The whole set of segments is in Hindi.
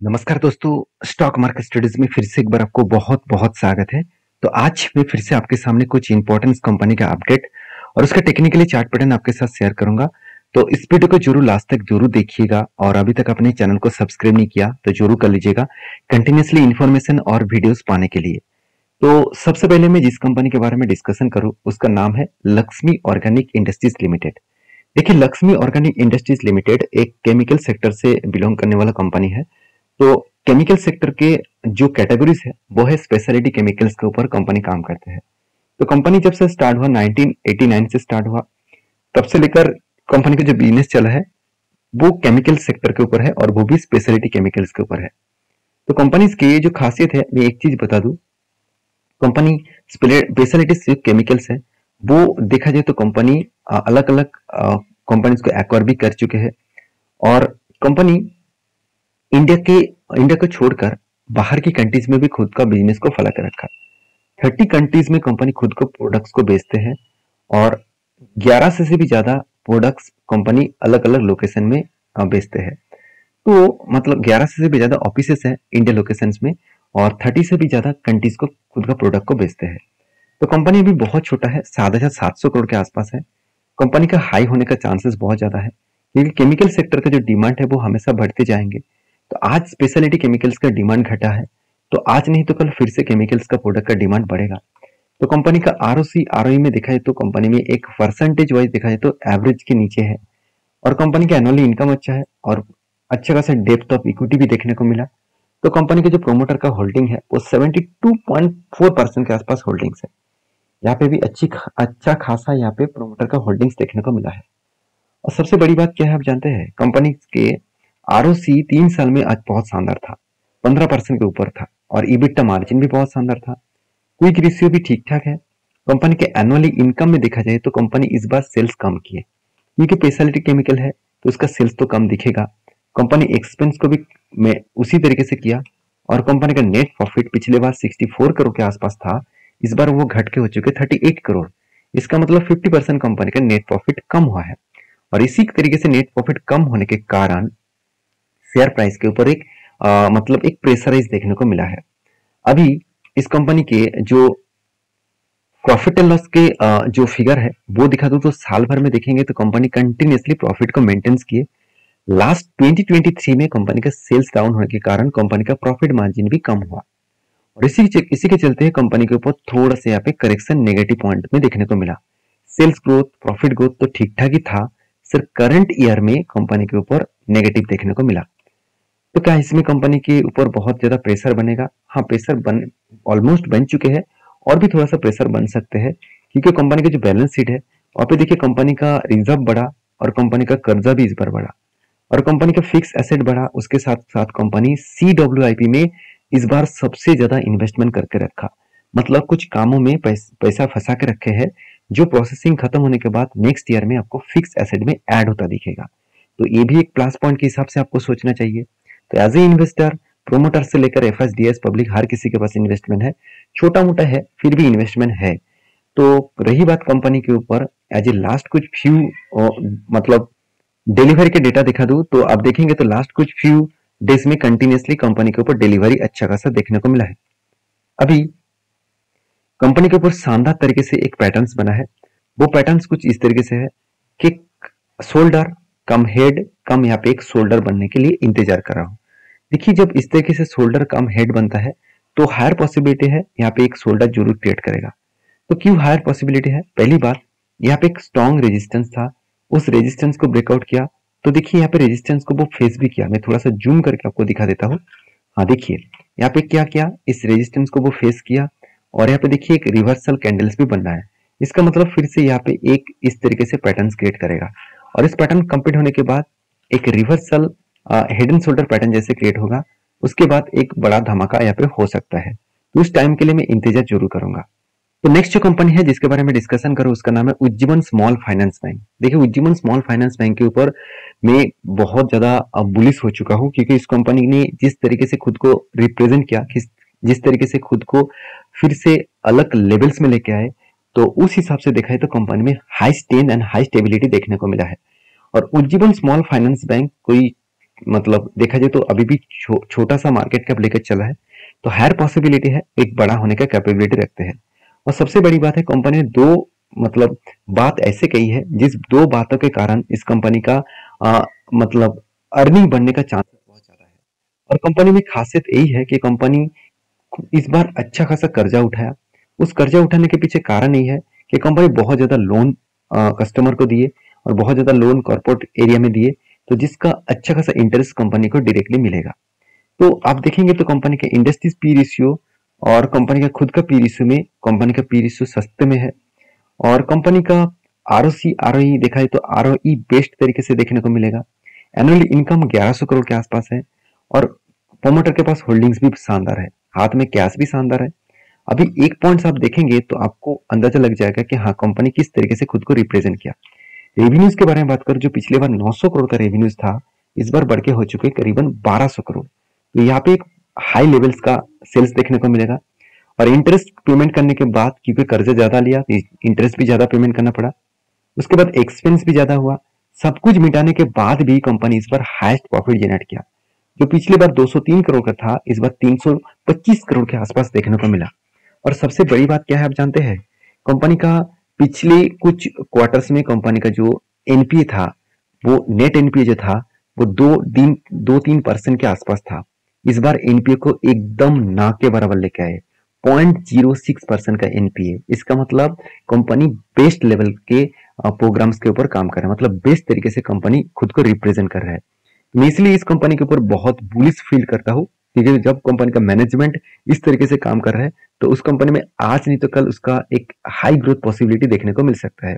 नमस्कार दोस्तों, स्टॉक मार्केट स्टडीज में फिर से एक बार आपको बहुत बहुत स्वागत है। तो आज मैं फिर से आपके सामने कुछ इंपॉर्टेंट कंपनी का अपडेट और उसका टेक्निकली चार्ट पैटर्न आपके साथ शेयर करूंगा। तो इस वीडियो को जरूर लास्ट तक जरूर देखिएगा और अभी तक अपने चैनल को सब्सक्राइब नहीं किया तो जरूर कर लीजिएगा कंटिन्यूसली इन्फॉर्मेशन और वीडियोस पाने के लिए। तो सबसे पहले मैं जिस कंपनी के बारे में डिस्कशन करूँ उसका नाम है लक्ष्मी ऑर्गेनिक इंडस्ट्रीज लिमिटेड। देखिए, लक्ष्मी ऑर्गेनिक इंडस्ट्रीज लिमिटेड एक केमिकल सेक्टर से बिलोंग करने वाला कंपनी है। तो केमिकल सेक्टर के जो कैटेगरीज है वो है स्पेशलिटी केमिकल्स के ऊपर कंपनी काम करते हैं। तो कंपनी जब से स्टार्ट हुआ 1989 से स्टार्ट हुआ, तब से लेकर कंपनी का जो बिजनेस चला है वो केमिकल सेक्टर के ऊपर है और वो भी स्पेशलिटी केमिकल्स के ऊपर है। तो कंपनी की जो खासियत है, मैं एक चीज बता दूं, कंपनी स्पेशलिटी केमिकल्स है वो देखा जाए तो कंपनी अलग अलग कंपनीज को एक्वायर भी कर चुके हैं और कंपनी इंडिया को छोड़कर बाहर की कंट्रीज में भी खुद का बिजनेस को फैला कर रखा। 30 कंट्रीज में कंपनी खुद को प्रोडक्ट्स को बेचते हैं और 11 से भी ज्यादा प्रोडक्ट्स कंपनी अलग अलग लोकेशन में बेचते हैं। तो मतलब 11 से भी ज्यादा ऑफिसेस हैं इंडिया लोकेशंस में और 30 से भी ज्यादा कंट्रीज को खुद का प्रोडक्ट को बेचते हैं। तो कंपनी अभी बहुत छोटा है, 7,700 करोड़ के आसपास है। कंपनी का हाई होने का चांसेस बहुत ज्यादा है क्योंकि केमिकल सेक्टर का जो डिमांड है वो हमेशा बढ़ते जाएंगे। तो आज स्पेशलिटी केमिकल्स का डिमांड घटा है, तो आज नहीं तो कल फिर से केमिकल्स का प्रोडक्ट का डिमांड बढ़ेगा। तो कंपनी का आरओसी आरओई में देखा जाए तो कंपनी में एक परसेंटेज वाइज देखा जाए तो एवरेज के नीचे है और कंपनी का एनुअली इनकम अच्छा है और अच्छा खासा डेप्थ ऑफ इक्विटी भी देखने को मिला। तो कंपनी के जो प्रोमोटर का होल्डिंग है वो 72.4% के आसपास होल्डिंग्स है। यहाँ पे भी अच्छा खासा यहाँ पे प्रोमोटर का होल्डिंग्स देखने को मिला है। और सबसे बड़ी बात क्या है आप जानते हैं, कंपनी के आरओसी 3 साल में आज बहुत शानदार था, 15% के ऊपर था और इबिटा मार्जिन भी बहुत शानदार था। क्विक रेशियो भी ठीक ठाक है। कंपनी के एनुअली इनकम में देखा जाए तो कंपनी इस बार सेल्स कम की है क्योंकि स्पेशलिटी केमिकल है तो उसका सेल्स तो कम दिखेगा। कंपनी एक्सपेंस को भी में उसी तरीके से किया और कंपनी का नेट प्रॉफिट पिछले बार 64 करोड़ के आसपास था, इस बार वो घट के हो चुके 38 करोड़। इसका मतलब 50% कंपनी का नेट प्रॉफिट कम हुआ है और इसी तरीके से नेट प्रॉफिट कम होने के कारण शेयर प्राइस के ऊपर एक मतलब एक प्रेशराइज देखने को मिला है। अभी इस कंपनी के जो प्रॉफिट एंड लॉस के जो फिगर है वो दिखा दूं तो साल भर में देखेंगे तो कंपनी कंटिन्यूसली प्रॉफिट को मेंटेन किए। लास्ट 2023 में कंपनी का सेल्स डाउन होने के कारण कंपनी का प्रॉफिट मार्जिन भी कम हुआ और इसी के चलते कंपनी के ऊपर थोड़ा सा यहाँ पे करेक्शन नेगेटिव पॉइंट में देखने को मिला। सेल्स ग्रोथ प्रॉफिट ग्रोथ तो ठीक ठाक ही था, सिर्फ करंट ईयर में कंपनी के ऊपर नेगेटिव देखने को मिला। तो क्या इसमें कंपनी के ऊपर बहुत ज्यादा प्रेशर बनेगा? हाँ, प्रेशर बन ऑलमोस्ट बन चुके हैं और भी थोड़ा सा प्रेशर बन सकते हैं क्योंकि कंपनी का जो बैलेंस शीट है वहां पे देखिए कंपनी का रिजर्व बढ़ा और कंपनी का कर्जा भी इस बार बढ़ा और कंपनी का फिक्स एसेट बढ़ा। उसके साथ साथ कंपनी CWIP में इस बार सबसे ज्यादा इन्वेस्टमेंट करके रखा, मतलब कुछ कामों में पैसा फंसा के रखे हैं जो प्रोसेसिंग खत्म होने के बाद नेक्स्ट ईयर में आपको फिक्स एसेट में ऐड होता दिखेगा। तो ये भी एक प्लस पॉइंट के हिसाब से आपको सोचना चाहिए। तो एज ए इन्वेस्टर, प्रोमोटर से लेकर FSDS पब्लिक हर किसी के पास इन्वेस्टमेंट है, छोटा मोटा है फिर भी इन्वेस्टमेंट है। तो रही बात कंपनी के ऊपर, एज ए लास्ट कुछ फ्यू मतलब डिलीवरी के डेटा दिखा दूं तो आप देखेंगे तो लास्ट कुछ फ्यू डेज में कंटिन्यूसली कंपनी के ऊपर डिलीवरी अच्छा खासा देखने को मिला है। अभी कंपनी के ऊपर शानदार तरीके से एक पैटर्न्स बना है। वो पैटर्न्स कुछ इस तरीके से है कि शोल्डर कम हेड कम यहाँ पे एक शोल्डर बनने के लिए इंतजार कर रहा हूँ। देखिए, जब इस तरीके से शोल्डर कम हेड बनता है तो हायर पॉसिबिलिटी है यहाँ पे एक शोल्डर जरूर क्रिएट करेगा। तो क्यों हायर पॉसिबिलिटी है? पहली बात, यहाँ पे एक स्ट्रॉन्ग रेजिस्टेंस था, उस रेजिस्टेंस को ब्रेकआउट किया। तो देखिए यहाँ पे रेजिस्टेंस को वो फेस भी किया। मैं थोड़ा सा जूम करके आपको दिखा देता हूँ। हाँ देखिए यहाँ पे क्या किया, इस रेजिस्टेंस को वो फेस किया और यहाँ पे देखिए एक रिवर्सल कैंडल्स भी बन रहा है। इसका मतलब फिर से यहाँ पे एक इस तरीके से पैटर्न क्रिएट करेगा और इस पैटर्न कंप्लीट होने के बाद एक reversal head and shoulder pattern जैसे क्रिएट होगा। उसके बाद एक बड़ा धमाका यहाँ पे हो सकता है, तो उस टाइम के लिए मैं इंतजार जरूर करूंगा। तो नेक्स्ट जो कंपनी है जिसके बारे में डिस्कशन करूं उसका नाम है उज्जीवन स्मॉल फाइनेंस बैंक। देखिए, उज्जीवन स्मॉल फाइनेंस बैंक के ऊपर मैं बहुत ज्यादा बुलिश हो चुका हूं क्योंकि इस कंपनी ने जिस तरीके से खुद को रिप्रेजेंट किया, जिस तरीके से खुद को फिर से अलग लेवल्स में लेके आए, तो उस हिसाब से देखा है तो कंपनी में high strength and high stability देखने को मिला है। और उज्जीवन स्मॉल फाइनेंस बैंक कोई मतलब देखा जाए तो अभी भी छोटा सा मार्केट कैप लेकर चला है, तो हायर पॉसिबिलिटी है एक बड़ा होने का कैपेबिलिटी रखते हैं। और सबसे बड़ी बात है कंपनी ने दो मतलब बात ऐसे कही है जिस दो बातों के कारण इस कंपनी का मतलब अर्निंग बढ़ने का चांस बहुत ज्यादा है। और कंपनी में खासियत यही है कि कंपनी इस बार अच्छा खासा कर्जा उठाया। उस कर्जा उठाने के पीछे कारण यही है कि कंपनी बहुत ज्यादा लोन कस्टमर को दिए और बहुत ज्यादा लोन कॉर्पोरेट एरिया में दिए, तो जिसका अच्छा खासा इंटरेस्ट कंपनी को डायरेक्टली मिलेगा। तो आप देखेंगे तो कंपनी के इंडस्ट्रीज पी रेशियो और कंपनी का खुद का पी रेशियो में कंपनी का पी रेशियो सस्ते में है। और कंपनी का आरओसी आरओई देखा जाए तो आरओई बेस्ट तरीके से देखने को मिलेगा। एनुअल इनकम 1100 करोड़ के आसपास है और प्रोमोटर के पास होल्डिंग्स भी शानदार है, हाथ में कैश भी शानदार है। अभी एक पॉइंट्स आप देखेंगे तो आपको अंदाजा लग जाएगा कि हाँ कंपनी किस तरीके से खुद को रिप्रेजेंट किया। रेवेन्यूज के बारे में बात करें, जो पिछले बार 900 करोड़ का रेवेन्यूज था, इस बार बढ़ के हो चुके करीबन 1200 करोड़। तो यहाँ पे एक हाई लेवल्स का सेल्स देखने को मिलेगा। और इंटरेस्ट पेमेंट करने के बाद, क्योंकि कर्जा ज्यादा लिया, इंटरेस्ट भी ज्यादा पेमेंट करना पड़ा, उसके बाद एक्सपेंस भी ज्यादा हुआ। सब कुछ मिटाने के बाद भी कंपनी इस बार हाईएस्ट प्रॉफिट जनरेट किया, जो पिछले बार 203 करोड़ का था, इस बार 325 करोड़ के आसपास देखने को मिला। और सबसे बड़ी बात क्या है आप जानते हैं, कंपनी का पिछले कुछ क्वार्टर्स में कंपनी का जो एनपीए था, वो नेट एनपीए जो था वो 2-3% के आसपास था। इस बार एनपीए को एकदम ना के बराबर लेके आए, 0.06% का एनपीए। इसका मतलब कंपनी बेस्ट लेवल के प्रोग्राम्स के ऊपर काम कर रहा है, मतलब बेस्ट तरीके से कंपनी खुद को रिप्रेजेंट कर रहा है। मैं इसलिए इस कंपनी के ऊपर बहुत बुलिश फील करता हूँ, क्योंकि जब कंपनी का मैनेजमेंट इस तरीके से काम कर रहा है तो उस कंपनी में आज नहीं तो कल उसका एक हाई ग्रोथ पॉसिबिलिटी देखने को मिल सकता है।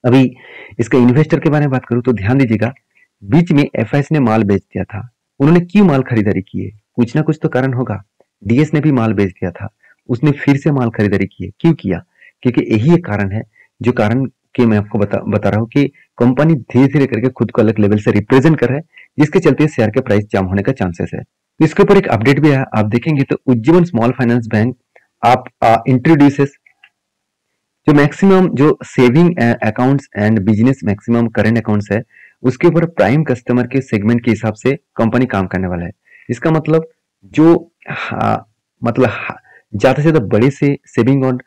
अभी इसका इन्वेस्टर के बारे में बात करूं तो ध्यान दीजिएगा, बीच में एफआईएस ने माल बेच दिया था। उन्होंने क्यों माल खरीदारी की है, कुछ ना कुछ तो कारण होगा। डीएस ने भी माल बेच दिया था, उसने फिर से माल खरीदारी की है। क्यों किया, क्योंकि यही एक कारण है, जो कारण कि मैं आपको बता रहा हूँ कि कंपनी धीरे धीरे करके खुद को अलग लेवल से रिप्रेजेंट कर रहा है, जिसके चलते शेयर के प्राइस जाम होने का चांसेस है। इसके ऊपर एक अपडेट भी है, आप देखेंगे तो उज्जीवन स्मॉल फाइनेंस बैंक आप इंट्रोड्यूसेस जो मैक्सिमम जो saving accounts and business maximum current accounts है, उसके ऊपर प्राइम कस्टमर के सेगमेंट के हिसाब से कंपनी काम करने वाला है। इसका मतलब जो मतलब ज्यादा से ज्यादा बड़े से सेविंग और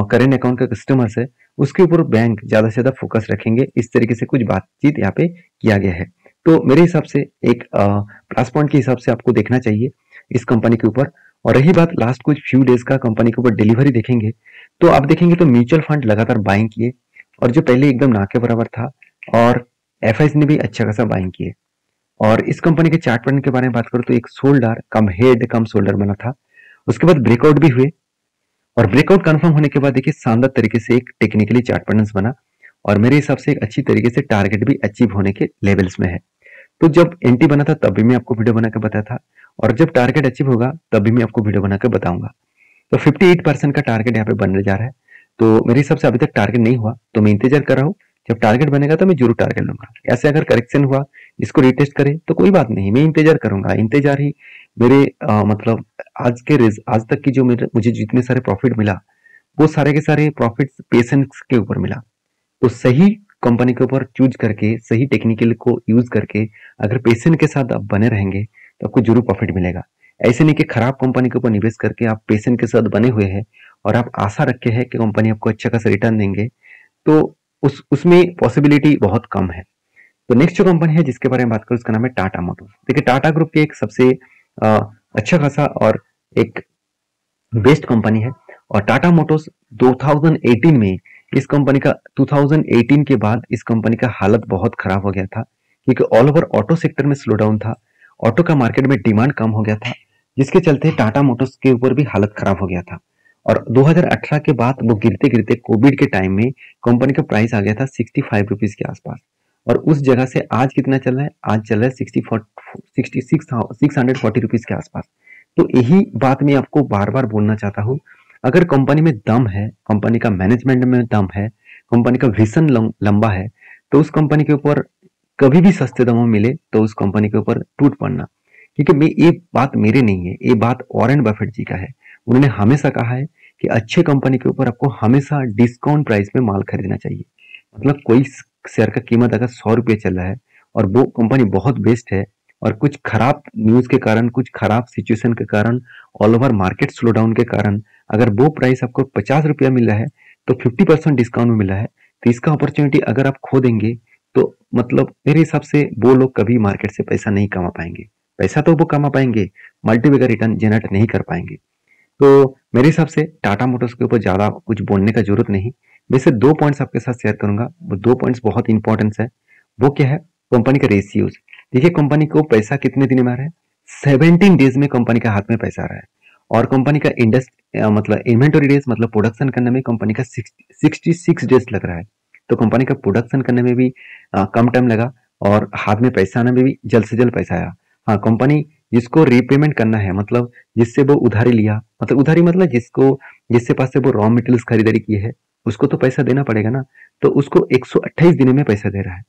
करंट अकाउंट का कस्टमर्स है, उसके ऊपर बैंक ज्यादा से ज्यादा फोकस रखेंगे। इस तरीके से कुछ बातचीत यहाँ पे किया गया है। तो मेरे हिसाब से एक प्लस पॉइंट के हिसाब से आपको देखना चाहिए इस कंपनी के ऊपर। और रही बात लास्ट कुछ फ्यू डेज का कंपनी के ऊपर डिलीवरी देखेंगे, तो आप देखेंगे तो म्यूचुअल फंड लगातार बाइंग किए, और जो पहले एकदम ना के बराबर था, और एफआईएस ने भी अच्छा खासा बाइंग किए। और इस कंपनी के चार्ट पैटर्न के बारे में बात करूं तो एक शोल्डर कम हेड कम शोल्डर बना था, उसके बाद ब्रेकआउट भी हुए, और ब्रेकआउट कंफर्म होने के बाद देखिए शानदार तरीके से एक टेक्निकली चार्ट पैटर्न बना, और मेरे हिसाब से एक अच्छी तरीके से टारगेट भी अचीव होने के लेवल्स में है। तो जब एंटी बना था तब भी मैं आपको वीडियो बना के बताया था, और जब टारगेट अचीव होगा तब भी मैं आपको वीडियो बना के बताऊंगा। तो 58% का टारगेट यहाँ पे बनने जा रहा है। तो मेरे हिसाब से अभी तक टारगेट नहीं हुआ, तो मैं इंतजार कर रहा हूँ, जब टारगेट बनेगा तो मैं जरूर टारगेट लूंगा। ऐसे अगर करेक्शन हुआ, इसको रिटेस्ट करे तो कोई बात नहीं, मैं इंतजार करूंगा। इंतजार ही मेरे मतलब आज तक की जो मुझे जितने सारे प्रॉफिट मिला, वो सारे के सारे प्रॉफिट पेशेंस के ऊपर मिला। तो सही कंपनी के ऊपर चूज करके, सही टेक्निकल को यूज करके अगर पेशेंट के साथ आप बने रहेंगे तो आपको जरूर प्रॉफिट मिलेगा। ऐसे नहीं कि खराब कंपनी के ऊपर निवेश करके आप पेशेंट के साथ बने हुए हैं और आप आशा रखे हैं कि कंपनी आपको अच्छा खासा रिटर्न देंगे, तो उसमें पॉसिबिलिटी बहुत कम है। तो नेक्स्ट जो कंपनी है जिसके बारे में बात करूं, उसका नाम है टाटा मोटर्स। देखिए टाटा ग्रुप के एक सबसे अच्छा खासा और एक बेस्ट कंपनी है। और टाटा मोटर्स 2018 में इस कंपनी का 2018 के बाद इस कंपनी का हालत बहुत खराब हो गया था, क्योंकि ऑल ओवर ऑटो सेक्टर में स्लो डाउन था, ऑटो का मार्केट में डिमांड कम हो गया था, जिसके चलते टाटा मोटर्स के ऊपर भी हालत खराब हो गया था। और 2018 के बाद वो गिरते गिरते कोविड के टाइम में कंपनी का प्राइस आ गया था 65 रुपीज के आसपास, और उस जगह से आज कितना चल रहा है, आज चल रहा है 640 रुपीज के आसपास। तो यही बात मैं आपको बार बार बोलना चाहता हूँ, अगर कंपनी में दम है, कंपनी का मैनेजमेंट में दम है, कंपनी का विजन लंबा है, तो उस कंपनी के ऊपर कभी भी सस्ते दामों में मिले तो उस कंपनी के ऊपर टूट पड़ना। क्योंकि ये बात मेरे नहीं है, ये बात वॉरेन बफेट जी का है। उन्होंने हमेशा कहा है कि अच्छे कंपनी के ऊपर आपको हमेशा डिस्काउंट प्राइस में माल खरीदना चाहिए। मतलब कोई शेयर का कीमत अगर 100 रुपये चल रहा है और वो कंपनी बहुत बेस्ट है, और कुछ खराब न्यूज के कारण, कुछ खराब सिचुएशन के कारण, all over market slow down के कारण अगर वो प्राइस आपको 50 रुपया मिल रहा है तो 50% डिस्काउंट में मिला है, तो इसका अपॉर्चुनिटी अगर आप खो देंगे तो मतलब मेरे हिसाब से वो लोग कभी मार्केट से पैसा नहीं कमा पाएंगे। पैसा तो वो कमा पाएंगे, मल्टीपल रिटर्न जनरेट नहीं कर पाएंगे। तो मेरे हिसाब से टाटा मोटर्स के ऊपर ज्यादा कुछ बोलने का जरूरत नहीं। वैसे दो पॉइंट्स आपके साथ शेयर करूंगा, वो दो पॉइंट्स बहुत इंपॉर्टेंट है। वो क्या है? कंपनी का रेशियोज। देखिए कंपनी को पैसा कितने दिन में आ रहा है? 17 डेज में कंपनी का हाथ में पैसा आ रहा है। और कंपनी का मतलब इन्वेंटरी डेज मतलब प्रोडक्शन करने में कंपनी का 66 डेज लग रहा है। तो कंपनी का प्रोडक्शन करने में भी कम टाइम लगा और हाथ में पैसा आने में भी जल्द से जल्द पैसा आया। हाँ, कंपनी जिसको रीपेमेंट करना है, मतलब जिससे वो उधारी लिया, मतलब उधारी मतलब जिससे पास से वो रॉ मटेरियल्स खरीदारी की है, उसको तो पैसा देना पड़ेगा ना। तो उसको 128 दिन में पैसा दे रहा है।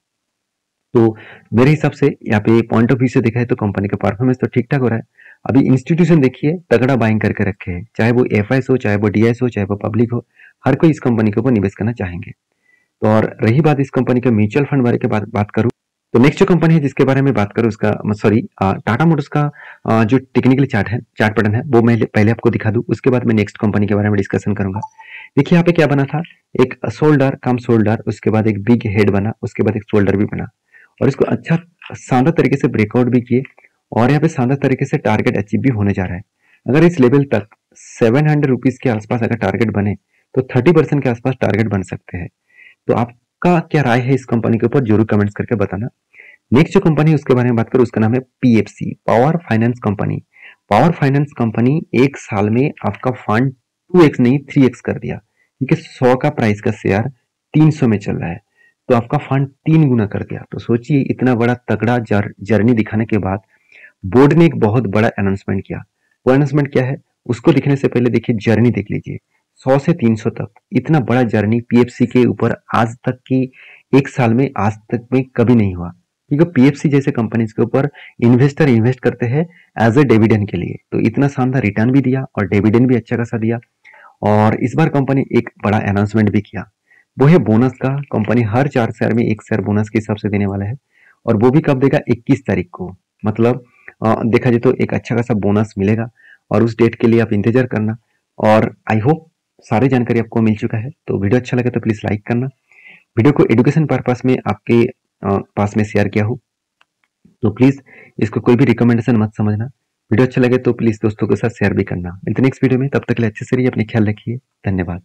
तो मेरे हिसाब से यहाँ पे पॉइंट ऑफ व्यू से देखा है तो कंपनी का परफॉर्मेंस तो ठीक ठाक हो रहा है। अभी इंस्टीट्यूशन देखिए तगड़ा बाइंग करके रखे हैं, चाहे वो एफआईएस हो, चाहे वो डीआईएस हो, चाहे वो पब्लिक हो, हर कोई इस कंपनी के ऊपर निवेश करना चाहेंगे। तो और रही बात इस कंपनी के म्यूचुअल फंड बारे के बात करूं, तो नेक्स्ट जो कंपनी है जिसके बारे में बात करूं उसका सॉरी टाटा मोटर्स का जो टेक्निकली चार्ट पैटर्न है वो मैं पहले आपको दिखा दूं, उसके बाद मैं नेक्स्ट कंपनी के बारे में डिस्कशन करूंगा। देखिए यहाँ पे क्या बना था, एक शोल्डर, उसके बाद एक बिग हेड बना, उसके बाद एक शोल्डर भी बना और इसको अच्छा शानदार तरीके से ब्रेकआउट भी किए और यहाँ पे शानदार तरीके से टारगेट अचीव भी होने जा रहा है। अगर इस लेवल तक 700 रुपीज के आसपास अगर टारगेट बने तो 30% के आसपास टारगेट बन सकते हैं। तो आपका क्या राय है इस कंपनी के ऊपर, जरूर कमेंट्स करके बताना। नेक्स्ट जो कंपनी है उसके बारे में बात करूं, उसका नाम है PFC, power finance company. Power finance company एक साल में आपका फंड 2x नहीं 3x कर दिया। ठीक है, 100 का प्राइस का शेयर 300 में चल रहा है, तो आपका फंड 3 गुना कर दिया। तो सोचिए इतना बड़ा तगड़ा जर्नी दिखाने के बाद बोर्ड ने एक बहुत बड़ा अनाउंसमेंट किया। वो अनाउंसमेंट क्या है उसको दिखने से पहले देखिए जर्नी देख लीजिए, 100 से 300 तक इतना बड़ा जर्नी पीएफसी के ऊपर आज तक की एक साल में आज तक में कभी नहीं हुआ। क्योंकि पीएफसी जैसे कंपनीज के ऊपर इन्वेस्टर इन्वेस्ट करते हैं एज ए डिविडेंड के लिए, तो इतना शानदार रिटर्न भी दिया और डिविडेंड भी अच्छा खासा दिया। और इस बार कंपनी एक बड़ा अनाउंसमेंट भी किया, वो है बोनस का। कंपनी हर 4 शेयर में 1 शेयर बोनस के हिसाब से देने वाला है और वो भी कब देगा, 21 तारीख को। मतलब देखा जाए तो एक अच्छा खासा बोनस मिलेगा और उस डेट के लिए आप इंतजार करना। और आई होप सारी जानकारी आपको मिल चुका है। तो वीडियो अच्छा लगे तो प्लीज लाइक करना। वीडियो को एजुकेशन पर्पस में आपके पास में शेयर किया हो तो प्लीज इसको कोई भी रिकमेंडेशन मत समझना। वीडियो अच्छा लगे तो प्लीज दोस्तों के साथ शेयर भी करना। मिलते नेक्स्ट वीडियो में, तब तक के लिए अच्छे से रहिए, अपने ख्याल रखिए। धन्यवाद।